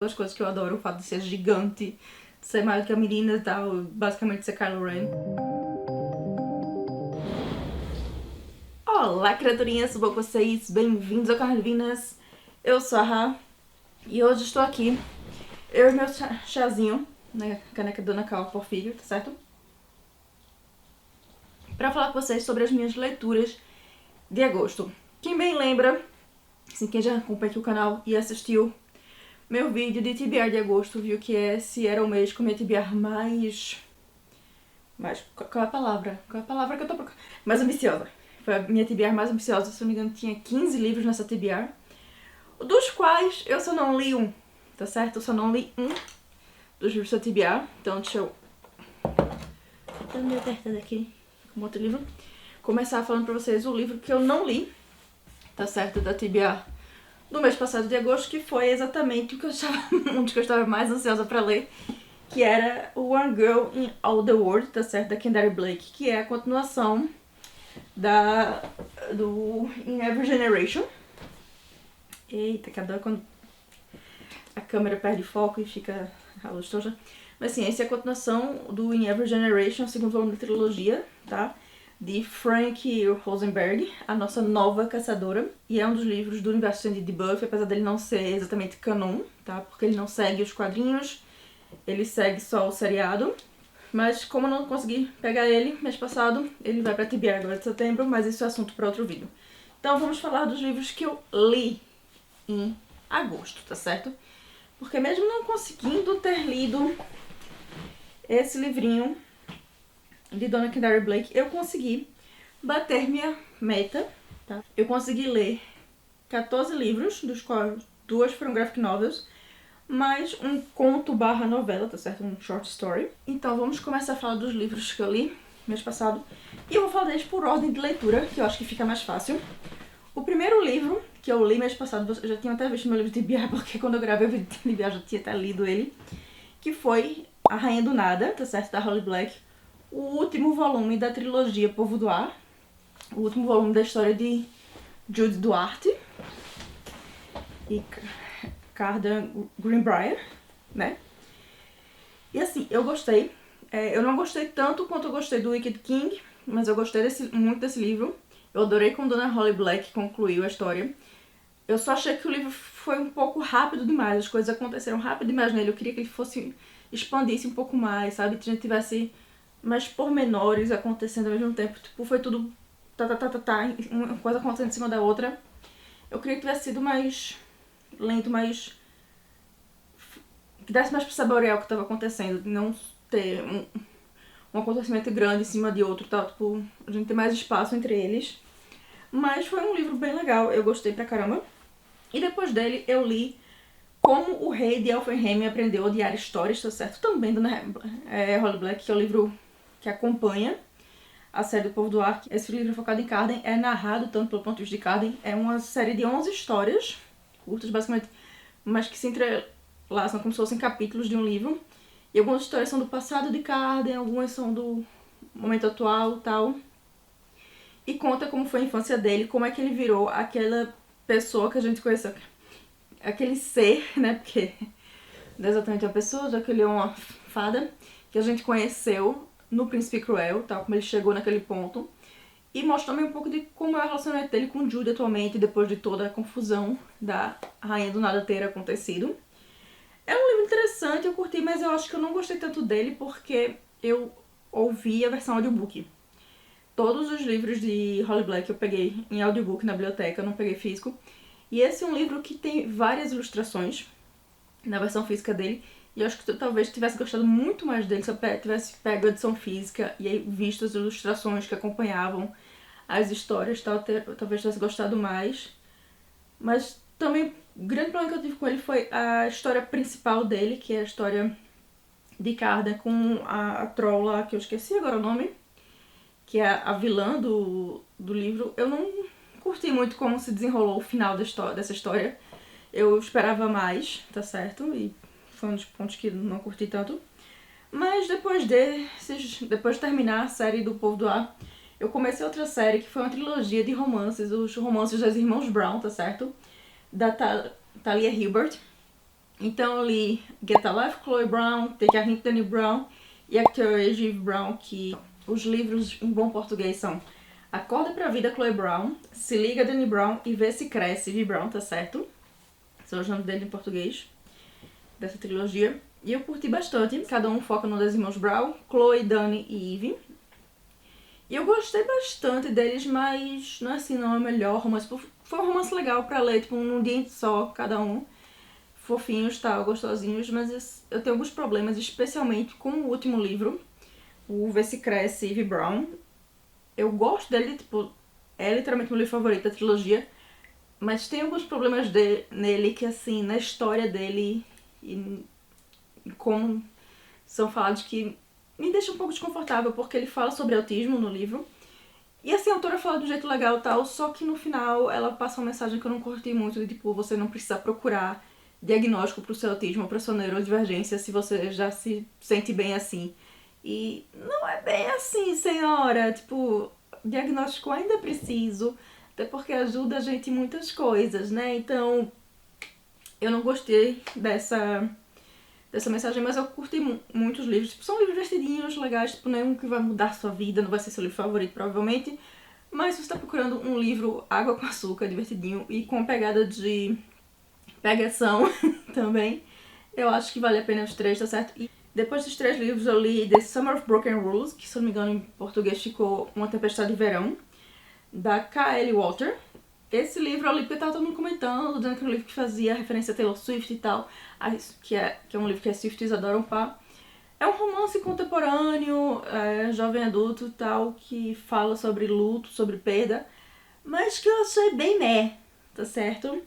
Duas coisas que eu adoro, o fato de ser gigante, de ser maior que a menina e tal, basicamente ser Kylo Ren. Olá, criaturinhas, tudo bom com vocês? Bem-vindos ao canal Divinas. Eu sou a Ra e hoje estou aqui, eu e meu chazinho, né, caneca Dona Cal Porfírio, tá certo? Pra falar com vocês sobre as minhas leituras de agosto. Quem bem lembra, assim, quem já acompanha aqui o canal e assistiu meu vídeo de TBR de agosto, viu que esse era o mês com minha TBR mais... Qual é a palavra? Qual é a palavra que eu tô procurando? Mais ambiciosa. Foi a minha TBR mais ambiciosa, se não me engano tinha 15 livros nessa TBR. Dos quais eu só não li um, tá certo? Eu só não li um dos livros da TBR. Então deixa eu... Tá meio apertado aqui, com outro livro. Começar falando pra vocês o livro que eu não li, tá certo? Da TBR do mês passado de agosto, que foi exatamente o que eu estava, um dos que eu estava mais ansiosa pra ler, que era o One Girl in All the World, tá certo? Da Kendare Blake, que é a continuação do In Every Generation. Eita, que adoro quando a câmera perde foco e fica a luz toja. Mas sim, essa é a continuação do In Every Generation, o segundo volume da trilogia, tá? De Frank Rosenberg, a nossa nova caçadora. E é um dos livros do universo extendido de Buffy, apesar dele não ser exatamente canon, tá? Porque ele não segue os quadrinhos, ele segue só o seriado. Mas como eu não consegui pegar ele mês passado, ele vai pra TBR agora de setembro, mas isso é assunto para outro vídeo. Então vamos falar dos livros que eu li em agosto, tá certo? Porque mesmo não conseguindo ter lido esse livrinho de Dona Kendare Blake, eu consegui bater minha meta, tá? Eu consegui ler 14 livros, dos quais 2 foram graphic novels, mais um conto barra novela, tá certo? Um short story. Então vamos começar a falar dos livros que eu li mês passado. E eu vou falar deles por ordem de leitura, que eu acho que fica mais fácil. O primeiro livro que eu li mês passado, eu já tinha até visto meu livro de TBR, porque quando eu gravei o vídeo de TBR eu já tinha até lido ele, que foi A Rainha do Nada, tá certo? Da Holly Black. O último volume da trilogia Povo do Ar. O último volume da história de Jude Duarte e Cardan Greenbrier, né? E assim, eu gostei. Eu não gostei tanto quanto eu gostei do Wicked King, mas eu gostei muito desse livro. Eu adorei como Dona Holly Black concluiu a história. Eu só achei que o livro foi um pouco rápido demais, as coisas aconteceram rápido demais nele. Eu queria que ele fosse, expandisse um pouco mais, sabe? Que a gente tivesse mais pormenores acontecendo ao mesmo tempo. Tipo, foi tudo uma coisa acontecendo em cima da outra. Eu queria que tivesse sido mais lento, mais... que desse mais pra saborear o que estava acontecendo, não ter um acontecimento grande em cima de outro, tá? Tipo, a gente ter mais espaço entre eles. Mas foi um livro bem legal, eu gostei pra caramba. E depois dele eu li Como o Rei de Elfenheim Aprendeu a Odiar Histórias, tá certo? Também da Holly Black, que é o livro que acompanha a série do Povo do Ar. Esse livro é focado em Cardan, é narrado tanto pelo ponto de vista de Cardan. É uma série de 11 histórias, curtas basicamente, mas que se entrelaçam como se fossem capítulos de um livro. E algumas histórias são do passado de Cardan, algumas são do momento atual e tal. E conta como foi a infância dele, como é que ele virou aquela pessoa que a gente conheceu. Aquele ser, né, porque não é exatamente uma pessoa, já que ele é uma fada, que a gente conheceu no Príncipe Cruel, tal, como ele chegou naquele ponto. E mostra também um pouco de como é o relacionamento dele com Jude atualmente, depois de toda a confusão da Rainha do Nada ter acontecido. É um livro interessante, eu curti, mas eu acho que eu não gostei tanto dele porque eu ouvi a versão audiobook. Todos os livros de Holly Black eu peguei em audiobook na biblioteca, eu não peguei físico. E esse é um livro que tem várias ilustrações na versão física dele. E eu acho que eu talvez tivesse gostado muito mais dele se eu tivesse pego a edição física e aí visto as ilustrações que acompanhavam as histórias, talvez tivesse gostado mais. Mas também o grande problema que eu tive com ele foi a história principal dele, que é a história de Cardan com a troll lá, que eu esqueci agora o nome, que é a vilã do livro. Eu não curti muito como se desenrolou o final dessa história. Eu esperava mais, tá certo? E foi um dos pontos que não curti tanto. Mas depois de terminar a série do Povo do Ar, eu comecei outra série que foi uma trilogia de romances, os romances das Irmãos Brown, tá certo? Da Talia Hilbert. Então eu li Get a Life, Chloe Brown, Take a Hint, Dani Brown e Actors Eve Brown, que os livros em bom português são Acorda pra Vida, Chloe Brown, Se Liga, Dani Brown e Vê Se Cresce, Eve Brown, tá certo? São os nomes dele em português, dessa trilogia. E eu curti bastante, cada um foca no das irmãos Brown, Chloe, Dani e Eve. E eu gostei bastante deles, mas não é assim, não é o melhor romance. Foi um romance legal pra ler, tipo, num dia só, cada um. Fofinhos, tal, gostosinhos, mas eu tenho alguns problemas, especialmente com o último livro, o Vê Se Cresce, Eve Brown. Eu gosto dele, tipo, é literalmente meu livro favorito da trilogia, mas tem alguns problemas nele que, assim, na história dele e como são falados que me deixa um pouco desconfortável, porque ele fala sobre autismo no livro. E assim, a autora fala de um jeito legal e tal, só que no final ela passa uma mensagem que eu não curti muito, de tipo, você não precisa procurar diagnóstico pro seu autismo ou pra sua neurodivergência se você já se sente bem assim. E não é bem assim, senhora. Tipo, diagnóstico ainda é preciso, até porque ajuda a gente em muitas coisas, né? Então, eu não gostei dessa mensagem, mas eu curti muitos livros. Tipo, são livros divertidinhos, legais, tipo, nenhum que vai mudar a sua vida, não vai ser seu livro favorito, provavelmente. Mas se você tá procurando um livro água com açúcar, divertidinho e com pegada de pegação também, eu acho que vale a pena os três, tá certo? E depois dos 3 livros eu li The Summer of Broken Rules, que se não me engano em português ficou Uma Tempestade de Verão, da K.L. Walter. Esse livro eu li porque tava todo mundo comentando, dizendo que era um livro que fazia referência a Taylor Swift e tal, que é um livro que as Swifties adoram pá. É um romance contemporâneo, jovem adulto e tal, que fala sobre luto, sobre perda, mas que eu achei bem meh, tá certo?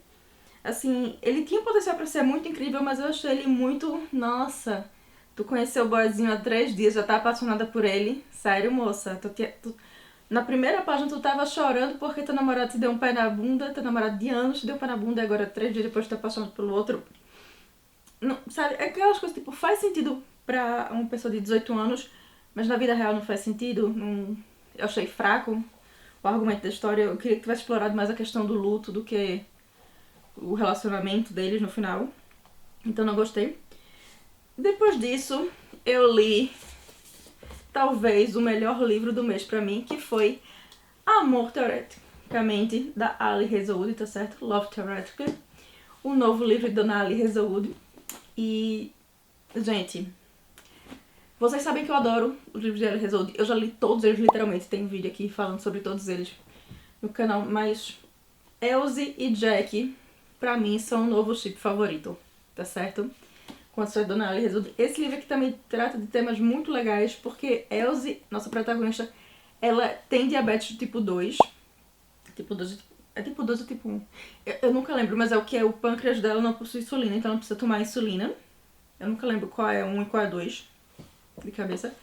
Assim, ele tinha potencial pra ser muito incrível, mas eu achei ele muito... Nossa, tu conheceu o boyzinho há 3 dias, já tá apaixonada por ele? Sério, moça? Na primeira página tu tava chorando porque teu namorado te deu um pé na bunda, teu namorado de anos te deu um pé na bunda e agora 3 dias depois tu tá apaixonado pelo outro. Não, sabe, é aquelas coisas, tipo, faz sentido pra uma pessoa de 18 anos, mas na vida real não faz sentido. Não, eu achei fraco o argumento da história. Eu queria que tivesse explorado mais a questão do luto do que o relacionamento deles no final. Então não gostei. Depois disso, eu li talvez o melhor livro do mês pra mim, que foi Amor Teoreticamente, da Ali Hazelwood, tá certo? Love Theoretically. O novo livro da Dona Ali Hazelwood. E, gente, vocês sabem que eu adoro os livros de Ali Hazelwood. Eu já li todos eles, literalmente. Tem um vídeo aqui falando sobre todos eles no canal. Mas Elsie e Jack, pra mim, são o novo chip favorito, tá certo? Com a história da Dona Ali Hazelwood. Esse livro aqui também trata de temas muito legais, porque Elsie, nossa protagonista, ela tem diabetes tipo 2. Tipo 2 é tipo 2 ou tipo 1? Eu nunca lembro, mas é o que é o pâncreas dela não possui insulina, então ela precisa tomar insulina. Eu nunca lembro qual é 1 e qual é 2 de cabeça.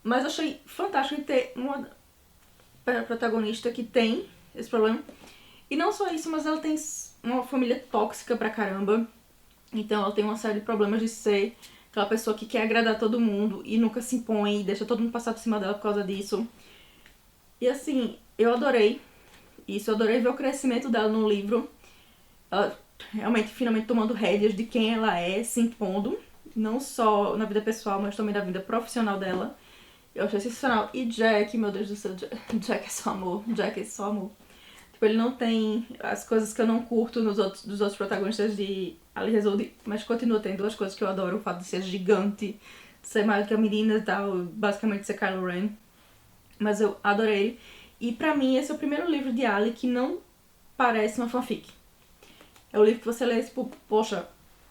Mas achei fantástico ter uma protagonista que tem esse problema. E não só isso, mas ela tem uma família tóxica pra caramba. Então ela tem uma série de problemas de ser aquela pessoa que quer agradar todo mundo e nunca se impõe e deixa todo mundo passar por cima dela por causa disso. E assim, eu adorei isso, eu adorei ver o crescimento dela no livro. Ela realmente, finalmente tomando rédeas de quem ela é, se impondo, não só na vida pessoal, mas também na vida profissional dela. Eu achei sensacional. E Jack, meu Deus do céu, Jack é só amor, Jack é só amor. Tipo, ele não tem as coisas que eu não curto dos outros protagonistas de Ali Hazelwood, mas continua tendo duas coisas que eu adoro: o fato de ser gigante, de ser maior que a menina e tal, basicamente ser Kylo Ren. Mas eu adorei. E pra mim, esse é o primeiro livro de Ali que não parece uma fanfic. É o livro que você lê, tipo, poxa,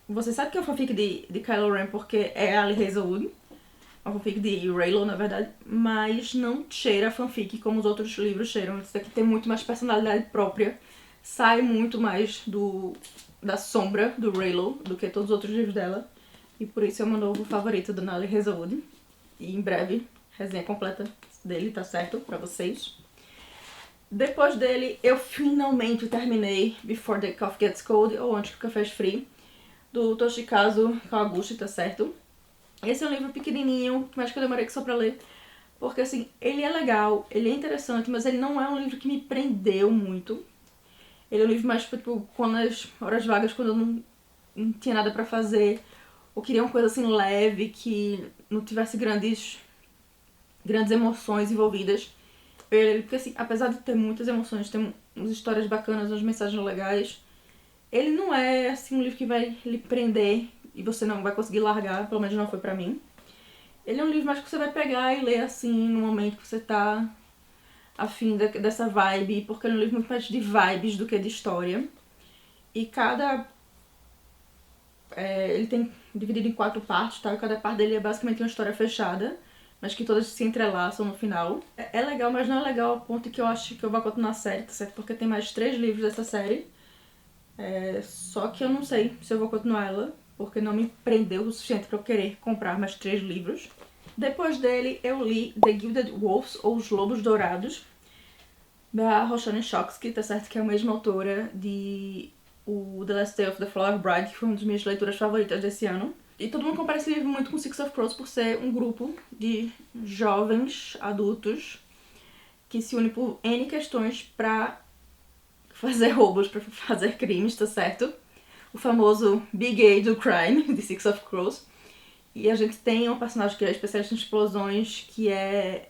você sabe que é uma fanfic de Kylo Ren porque é Ali Hazelwood. Uma fanfic de Raylo, na verdade, mas não cheira a fanfic como os outros livros cheiram. Esse daqui tem muito mais personalidade própria, sai muito mais da sombra do Raylo do que todos os outros livros dela. E por isso é o meu novo favorito da Ali Hazelwood. E em breve, resenha completa dele, tá certo? Pra vocês. Depois dele, eu finalmente terminei Before the Coffee Gets Cold, ou Antes que o Café Esfrie, do Toshikazu Kawaguchi, tá certo? Esse é um livro pequenininho, mas que eu demorei só pra ler, porque assim, ele é legal, ele é interessante, mas ele não é um livro que me prendeu muito. Ele é um livro mais, tipo, quando nas horas vagas, quando eu não não tinha nada pra fazer, ou queria uma coisa assim leve, que não tivesse grandes emoções envolvidas. Eu ia ler ele porque assim, apesar de ter muitas emoções, ter umas histórias bacanas, umas mensagens legais, ele não é assim um livro que vai lhe prender e você não vai conseguir largar, pelo menos não foi pra mim. Ele é um livro mais que você vai pegar e ler assim no momento que você tá afim dessa vibe, porque ele é um livro muito mais de vibes do que de história. E ele tem dividido em 4 partes, tá? E cada parte dele é basicamente uma história fechada, mas que todas se entrelaçam no final. É legal, mas não é legal ao ponto que eu acho que eu vou continuar a série, tá certo? Porque tem mais 3 livros dessa série. Só que eu não sei se eu vou continuar ela, porque não me prendeu o suficiente pra eu querer comprar mais 3 livros. Depois dele, eu li The Gilded Wolves, ou Os Lobos Dourados, da Roshani Chokshi, tá certo? Que é a mesma autora de o The Last Day of the Flower Bride, que foi uma das minhas leituras favoritas desse ano. E todo mundo compara esse livro muito com Six of Crows por ser um grupo de jovens adultos que se une por N questões pra fazer roubos, pra fazer crimes, tá certo? O famoso Big A do Crime, de Six of Crows. E a gente tem um personagem que é especialista em explosões, que é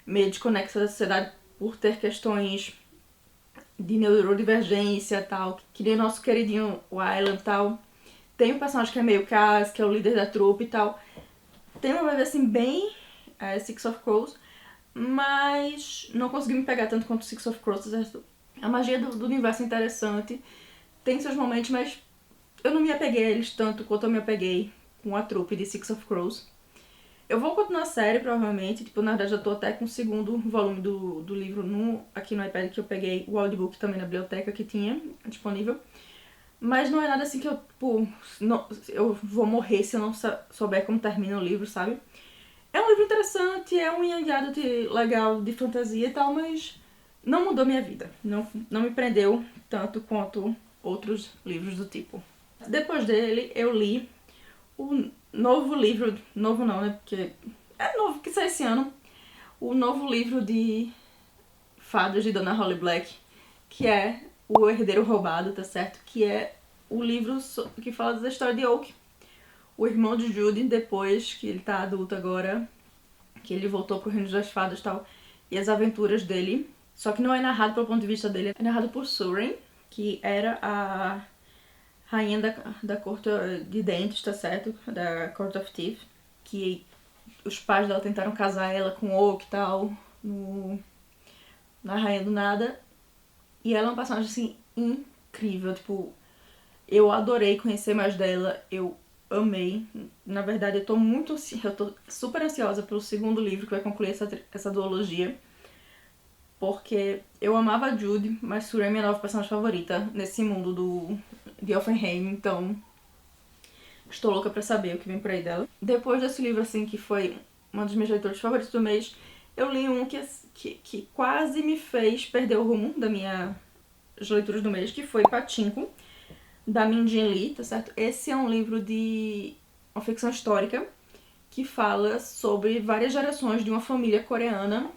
meio desconexa da sociedade por ter questões de neurodivergência e tal, que nem o nosso queridinho Wylan e tal. Tem um personagem que é meio Cass, que é o líder da trupe e tal. Tem uma vibe assim bem Six of Crows, mas não consegui me pegar tanto quanto Six of Crows, certo? A magia do universo é interessante, tem seus momentos, mas eu não me apeguei a eles tanto quanto eu me apeguei com a trupe de Six of Crows. Eu vou continuar a série, provavelmente. Tipo, na verdade, já tô até com o segundo volume do livro aqui no iPad, que eu peguei o audiobook também na biblioteca que tinha disponível. Mas não é nada assim que eu, tipo, eu vou morrer se eu não souber como termina o livro, sabe? É um livro interessante, é um young adult legal de fantasia e tal, mas não mudou minha vida. Não me prendeu tanto quanto outros livros do tipo. Depois dele, eu li o novo livro, novo não, né, porque é novo, que saiu esse ano, o novo livro de fadas de Dona Holly Black, que é O Herdeiro Roubado, tá certo? Que é o livro que fala da história de Oak, o irmão de Judy, depois que ele tá adulto agora, que ele voltou pro Reino das Fadas e tal, e as aventuras dele. Só que não é narrado pelo ponto de vista dele, é narrado por Suren, que era a rainha da corte de dentes, tá certo? Da Court of Teeth, que os pais dela tentaram casar ela com Oak e tal, na Rainha do Nada. E ela é uma personagem, assim, incrível, tipo, eu adorei conhecer mais dela, eu amei. Na verdade, eu tô super ansiosa pelo segundo livro que vai concluir essa duologia, porque eu amava a Judy, mas Suri é minha nova personagem favorita nesse mundo de Elfenheim, então estou louca pra saber o que vem por aí dela. Depois desse livro, assim, que foi uma das minhas leituras favoritas do mês, eu li um que quase me fez perder o rumo das minhas leituras do mês, que foi Pachinko, da Min Jin Lee, tá certo? Esse é um livro de uma ficção histórica que fala sobre várias gerações de uma família coreana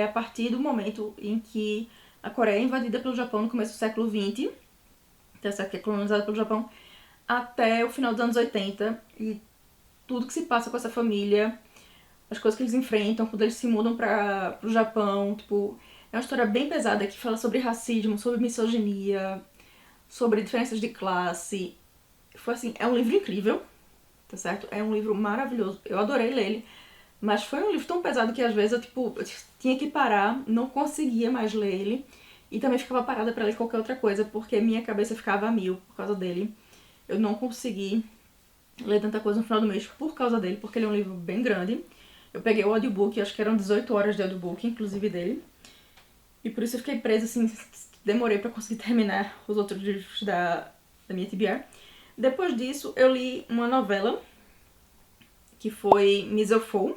a partir do momento em que a Coreia é invadida pelo Japão no começo do século XX, tá certo? Que é colonizada pelo Japão, até o final dos anos 80, e tudo que se passa com essa família, as coisas que eles enfrentam quando eles se mudam pro Japão, tipo, é uma história bem pesada que fala sobre racismo, sobre misoginia, sobre diferenças de classe. Foi assim, é um livro incrível, tá certo? É um livro maravilhoso, eu adorei ler ele, mas foi um livro tão pesado que às vezes eu tinha que parar, não conseguia mais ler ele, e também ficava parada pra ler qualquer outra coisa, porque minha cabeça ficava a mil por causa dele. Eu não consegui ler tanta coisa no final do mês por causa dele, porque ele é um livro bem grande. Eu peguei o audiobook, acho que eram 18 horas de audiobook, inclusive dele. E por isso eu fiquei presa, assim, demorei pra conseguir terminar os outros livros da minha TBR. Depois disso, eu li uma novela, que foi Misophoe,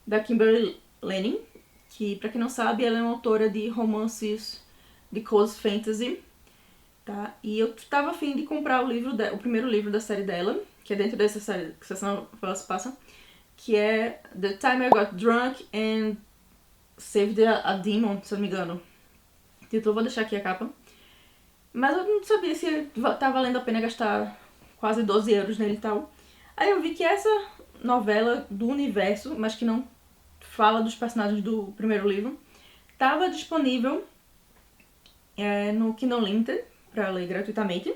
da Kimberly Lennon, que, pra quem não sabe, ela é uma autora de romances de cozy fantasy, tá? E eu tava afim de comprar o primeiro livro da série dela, que é dentro dessa série que essa novela se passa, que é The Time I Got Drunk and Saved a Demon, se eu não me engano. O título eu vou deixar aqui a capa. Mas eu não sabia se tá valendo a pena gastar quase 12 euros nele e tal. Aí eu vi que essa novela do universo, mas que não fala dos personagens do primeiro livro, estava disponível no Kindle Unlimited pra ler gratuitamente.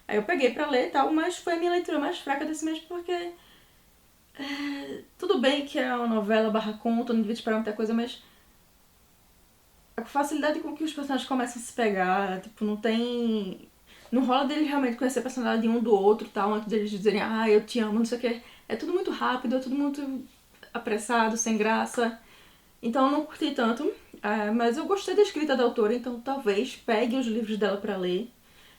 Aí eu peguei pra ler e tal, mas foi a minha leitura mais fraca desse mês porque tudo bem que é uma novela barra conto, não devia esperar muita coisa, mas a facilidade com que os personagens começam a se pegar, tipo, não tem... Não rola dele realmente conhecer a personalidade um do outro e tal, antes deles dizerem, ah, eu te amo, não sei o que. É tudo muito rápido, é tudo muito apressado, sem graça. Então eu não curti tanto, mas eu gostei da escrita da autora, então talvez pegue os livros dela pra ler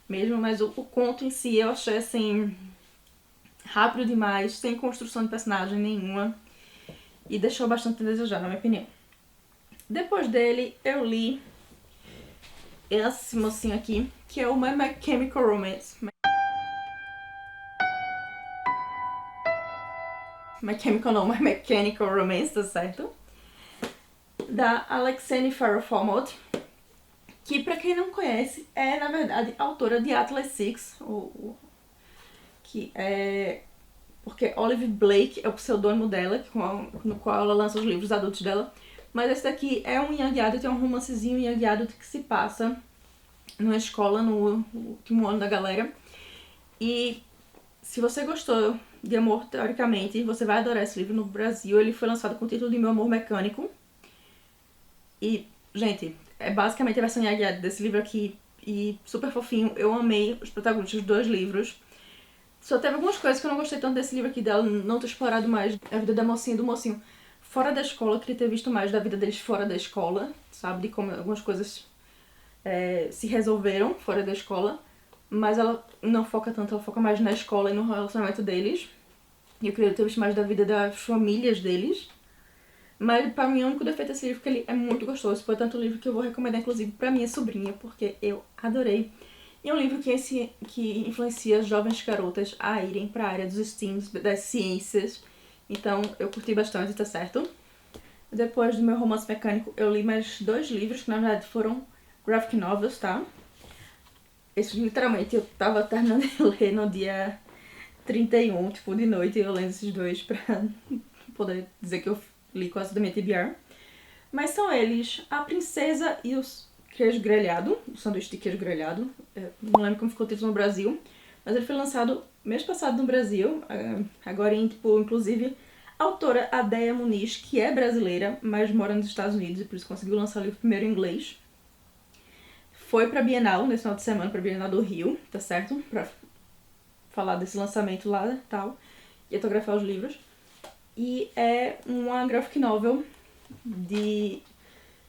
mesmo, mas o conto em si eu achei assim rápido demais, sem construção de personagem nenhuma e deixou bastante a desejar, na minha opinião. Depois dele eu li esse mocinho aqui, que é o My Chemical Romance. My Chemical não, My Mechanical Romance, tá certo? Da Alexei Farrofomod, que pra quem não conhece, é na verdade autora de Atlas Six, que é porque Olive Blake é o pseudônimo dela, no qual ela lança os livros adultos dela. Mas esse daqui é um young adult, é um romancezinho young adult que se passa numa escola no último ano da galera. E se você gostou de Amor, teoricamente, você vai adorar esse livro. No Brasil, ele foi lançado com o título de Meu Amor Mecânico. E, gente, é basicamente a versão young adult desse livro aqui. E super fofinho, eu amei os protagonistas dos dois livros. Só teve algumas coisas que eu não gostei tanto desse livro aqui, dela não ter explorado mais a vida da mocinha e do mocinho fora da escola. Eu queria ter visto mais da vida deles fora da escola, sabe? De como algumas coisas se resolveram fora da escola. Mas ela não foca tanto, ela foca mais na escola e no relacionamento deles. E eu queria ter visto mais da vida das famílias deles. Mas pra mim o único defeito desse livro é que ele é muito gostoso. Foi tanto livro que eu vou recomendar inclusive pra minha sobrinha, porque eu adorei. E é um livro que influencia jovens garotas a irem para a área dos STEAMs, das ciências. Então eu curti bastante, tá certo? Depois do meu romance mecânico, eu li mais 2 livros, que na verdade foram graphic novels, tá? Esses literalmente eu tava terminando de ler no dia 31, tipo, de noite, e eu lendo esses 2 pra poder dizer que eu li quase da minha TBR. Mas são eles A Princesa e os Queijo Grelhado, o sanduíche de queijo grelhado. Não lembro como ficou o título no Brasil, mas ele foi lançado mês passado no Brasil, agora inclusive, a autora Adéia Muniz, que é brasileira, mas mora nos Estados Unidos, e por isso conseguiu lançar o livro primeiro em inglês. Foi pra Bienal, nesse final de semana, pra Bienal do Rio, tá certo? Pra falar desse lançamento lá e tal, e autografar os livros. E é uma graphic novel de...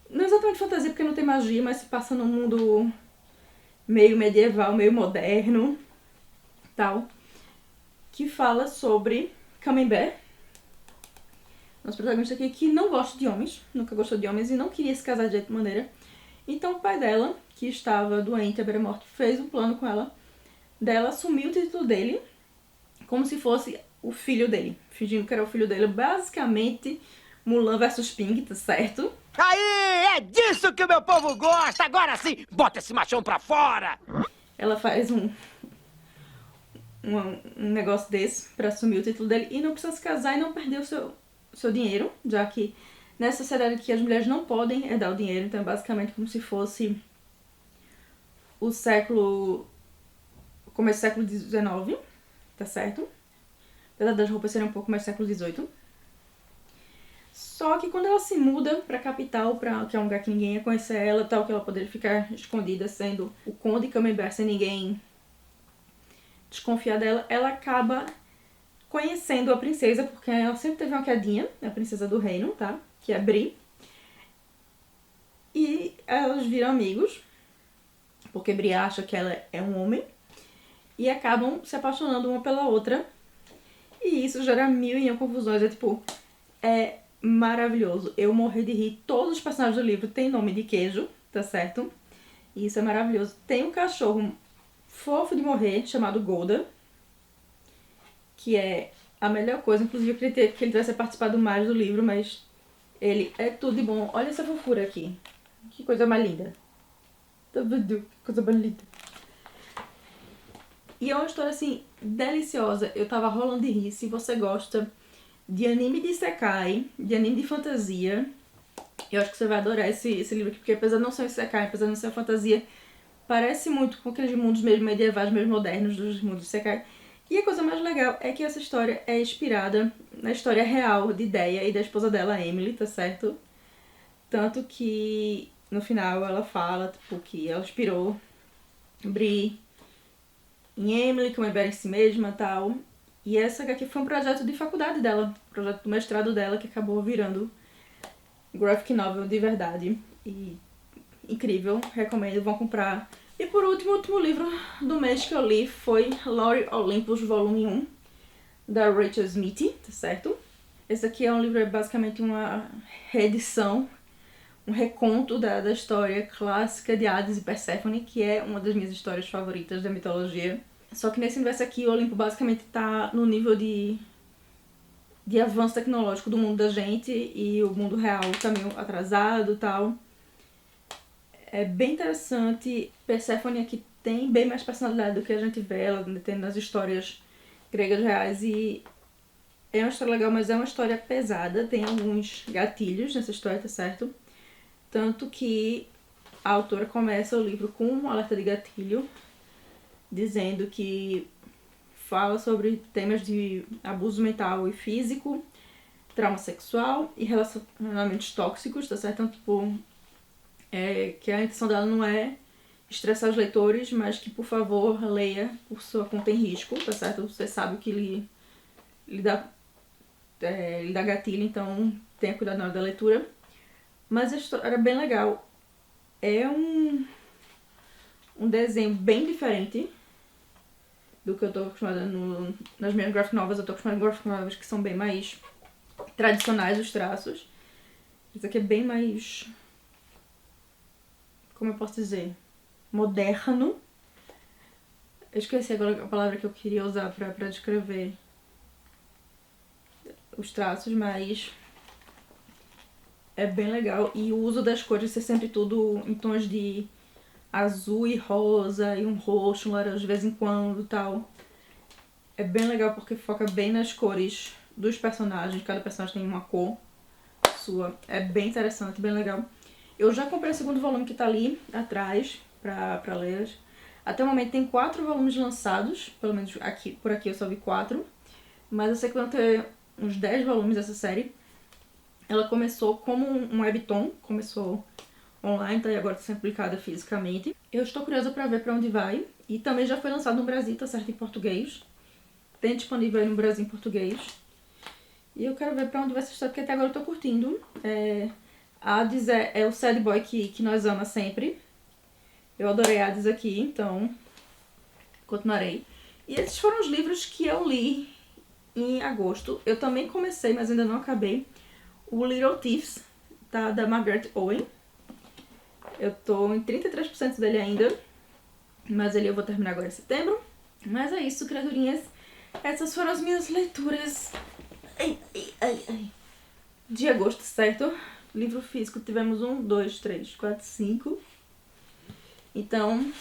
não exatamente fantasia, porque não tem magia, mas se passa num mundo meio medieval, meio moderno, tal, que fala sobre Camembert, nosso protagonista aqui, que não gosta de homens, nunca gostou de homens e não queria se casar de jeito maneira. Então o pai dela, que estava doente à beira-morte, fez um plano com ela, dela assumir o título dele como se fosse o filho dele, fingindo que era o filho dele, basicamente Mulan versus Ping, tá certo? Aí, é disso que o meu povo gosta! Agora sim, bota esse machão pra fora! Ela faz um negócio desse pra assumir o título dele e não precisa se casar e não perder o seu dinheiro, já que nessa sociedade aqui as mulheres não podem herdar o dinheiro, então é basicamente como se fosse o começo do século XIX, tá certo? Apesar das roupas serem um pouco mais século XVIII. Só que quando ela se muda pra capital, que é um lugar que ninguém ia conhecer ela, tal, que ela poderia ficar escondida sendo o Conde Camembert sem ninguém desconfiar dela, ela acaba conhecendo a princesa, porque ela sempre teve uma quedinha, a princesa do reino, tá? Que é Brie. E elas viram amigos, porque Brie acha que ela é um homem, e acabam se apaixonando uma pela outra. E isso gera mil e uma confusões, é maravilhoso. Eu morri de rir. Todos os personagens do livro têm nome de queijo, tá certo? E isso é maravilhoso. Tem um cachorro fofo de morrer, chamado Golda, que é a melhor coisa. Inclusive eu queria que ele tivesse participado mais do livro, mas ele é tudo de bom. Olha essa fofura aqui. Que coisa mais linda. Tá vendo? Que coisa mais linda. E é uma história, assim, deliciosa. Eu tava rolando de rir. Se você gosta de anime de isekai, de anime de fantasia, eu acho que você vai adorar esse livro aqui, porque apesar de não ser um isekai, apesar de não ser uma fantasia, parece muito com aqueles mundos mesmo medievais, mesmo modernos dos mundos de isekai. E a coisa mais legal é que essa história é inspirada na história real de Deia e da esposa dela, Emily, tá certo? Tanto que no final ela fala, tipo, que ela inspirou Bri em Emily, que é uma mulher em si mesma e tal. E essa aqui foi um projeto de faculdade dela, projeto do mestrado dela, que acabou virando graphic novel de verdade. E incrível, recomendo, vão comprar. E por último, o último livro do mês que eu li foi Lore Olympus, volume 1, da Rachel Smith, tá certo? Esse aqui é um livro, é basicamente uma reedição, um reconto da história clássica de Hades e Perséfone, que é uma das minhas histórias favoritas da mitologia. Só que nesse universo aqui, o Olimpo basicamente tá no nível de avanço tecnológico do mundo da gente, e o mundo real tá meio atrasado e tal. É bem interessante. Perséfone aqui tem bem mais personalidade do que a gente vê ela tem nas histórias gregas reais, e é uma história legal, mas é uma história pesada, tem alguns gatilhos nessa história, tá certo? Tanto que a autora começa o livro com um alerta de gatilho, dizendo que fala sobre temas de abuso mental e físico, trauma sexual e relacionamentos tóxicos, tá certo? Então, tipo, que a intenção dela não é estressar os leitores, mas que, por favor, leia por sua conta em risco, tá certo? Você sabe o que lhe dá gatilho, então tenha cuidado na hora da leitura. Mas a história era bem legal. É um desenho bem diferente do que eu tô acostumada nas minhas graphic novels. Eu tô acostumada em graphic novels que são bem mais tradicionais os traços. Isso aqui é bem mais, como eu posso dizer, moderno. Eu esqueci agora a palavra que eu queria usar pra descrever os traços, mas é bem legal. E o uso das cores ser sempre tudo em tons de azul e rosa, e um roxo, um laranja de vez em quando e tal. É bem legal porque foca bem nas cores dos personagens. Cada personagem tem uma cor sua. É bem interessante, bem legal. Eu já comprei o segundo volume que tá ali atrás pra ler. Até o momento tem 4 volumes lançados, pelo menos por aqui eu só vi 4. Mas eu sei que vão ter uns 10 volumes dessa série. Ela começou como um webtoon, começou online, tá? E agora tá sendo publicada fisicamente. Eu estou curiosa pra ver pra onde vai. E também já foi lançado no Brasil, tá certo? Em português. Tem disponível aí no Brasil em português. E eu quero ver pra onde vai essa história, porque até agora eu tô curtindo. Hades é o sad boy que nós amamos sempre. Eu adorei Hades aqui, então continuarei. E esses foram os livros que eu li em agosto. Eu também comecei, mas ainda não acabei, o Little Thieves, tá? Da Margaret Owen. Eu tô em 33% dele ainda, mas ele eu vou terminar agora em setembro. Mas é isso, criaturinhas. Essas foram as minhas leituras de agosto, certo? Livro físico tivemos 1, 2, 3, 4, 5. Então,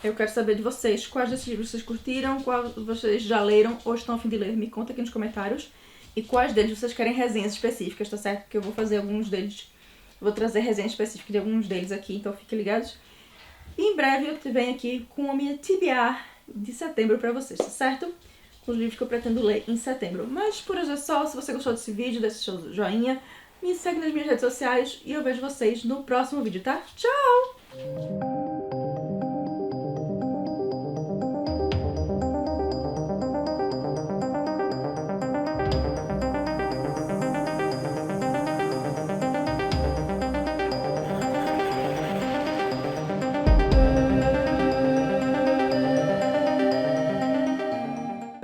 eu quero saber de vocês, quais desses livros vocês curtiram, quais vocês já leram ou estão a fim de ler. Me conta aqui nos comentários. E quais deles vocês querem resenhas específicas, tá certo? Porque eu vou fazer alguns deles, vou trazer resenhas específicas de alguns deles aqui, então fiquem ligados. E em breve eu venho aqui com a minha TBR de setembro pra vocês, tá certo? Com os livros que eu pretendo ler em setembro. Mas por hoje é só. Se você gostou desse vídeo, deixa seu joinha, me segue nas minhas redes sociais e eu vejo vocês no próximo vídeo, tá? Tchau!